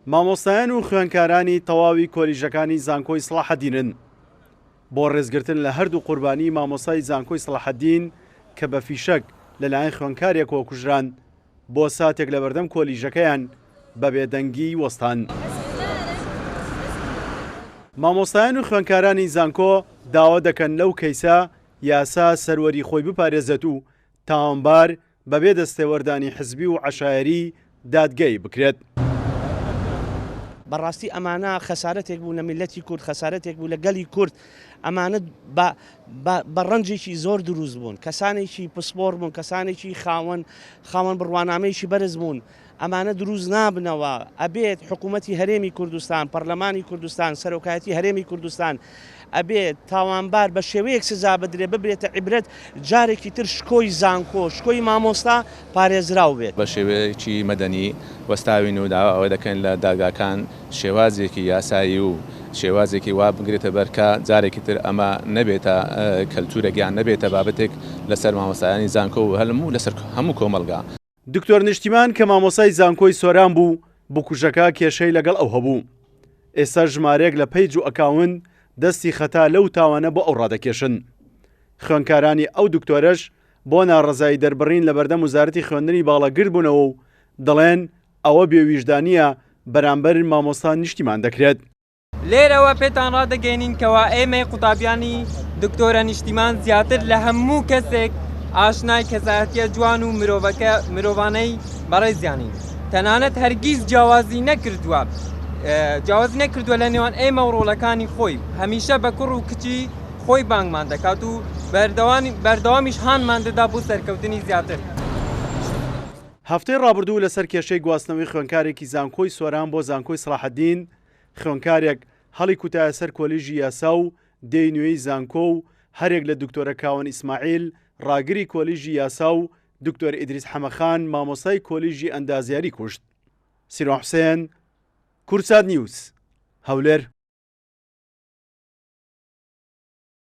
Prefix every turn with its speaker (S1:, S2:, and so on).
S1: مامۆستایان و خوێندکارانی تەواوی کۆلیژەکانی زانکۆی سڵاحەدینن بۆ ڕێزگرتن لە هەردوو قوربانی مامۆستای زانکۆی سڵاحەدین کە بە فیشەک لەلایەن خوێندکارێکەوە کوژران بۆ ساتێک لە بەردەم کۆلیژەکەیان بە بێدەنگی وەستان. مامۆستایان و خوێندکارانی زانکۆ داوا دەکەن لەو کەیسە یاسا سەروەری خۆی بپارێزێت و تاوانبار بەبێ دەستێوەردانی حزبی و عەشایەری دادگەی بکرێت.
S2: بەڕاستی ئەمانە خەسارەتێک بوو لە میلەتی کورد، خەسارەتێک بوو لە گەلی کورد. ئەمانە بە ڕەنجێکی زۆر دروست بوون، کەسانێکی پسپۆر بوون، کەسانێکی خاوەن بڕوانامەیەکی بەرز بوون. ئەمانە دروست نابنەوە. ئەبێت حکوومەتی هەرێمی کوردستان، پەرلەمانی کوردستان، سەرۆکایەتی هەرێمی کوردستان ئەبێت تاوانبار بە شێوەیەک سزا بدرێ، ببرێتە عیبرەت، جارێکی تر شکۆی زانکۆ، شکۆی مامۆستا پارێزراو بێت.
S3: بە شێوەیەکی مەدەنی وەستاوین و داوا ئەوە دەکەن لە دادگاکان شێوازێکی یاسایی و شێوازێکی وا بگرێتە بەرکە، جارێکی تر ئەمە نەبێتە کەلتورێکیان، نەبێتە بابەتێک لەسەر مامۆستایانی زانکۆ و هەلموو لەسەر هەموو کۆمەڵگا.
S1: دکتۆر نیشتیمان کە مامۆسای زانکۆی سۆران بوو بکوژەکە کێشەی لەگەڵ ئەو هەبوو. ئێستا ژمارەیەک لە پەیج و ئەکاون دەستی خەتا لەو تاوانە بۆ ئەو ڕادەکێشن. خوێندکارانی ئەو دکتۆرەش بۆ ناڕەزایی دەربڕین لە بەردەم وزارەتی خوێندنی باڵەگرت بوونەوە و دەڵێن ئەوە بێویژدانیە بەرامبەر مامۆستا نیشتیمان دەکرێت.
S4: لێرەوە پێتان ڕادەگەینین کەوا ئێمەی قوتابیانی دکتۆرە نیشتیمان زیاتر لە هەموو کەسێک ئاشنای کەسایەتیە جوان و مرۆڤانەی بەڕێزیانین. تەنانەت هەرگیز جیاوازی نەکردووە لە نێوان ئێمە و ڕۆڵەکانی خۆی. هەمیشە بە کوڕ و کچی خۆی بانگمان دەکات و بەردەوامیش هانمان دەدا بۆ سەرکەوتنی زیاتر.
S1: هەفتەی ڕابردوو لەسەر کێشەی گواستنەوەی خوێندکارێکی زانکۆی سۆران بۆ زانکۆی سڵاحەدین، خوێندکارێک هەڵی کوتایە سەر کۆلیژی یاسا و دێی نوێی زانکۆ و هەرێک لە دکتۆرە کاوەن ئیسماعیل ڕاگری کۆلیژی یاسا و دکتۆر ئیدریس حەمەخان مامۆسای کۆلیژی ئەندازیاری کوشت. سیرۆ حوسێن، کورسات نیوز، هەولێر.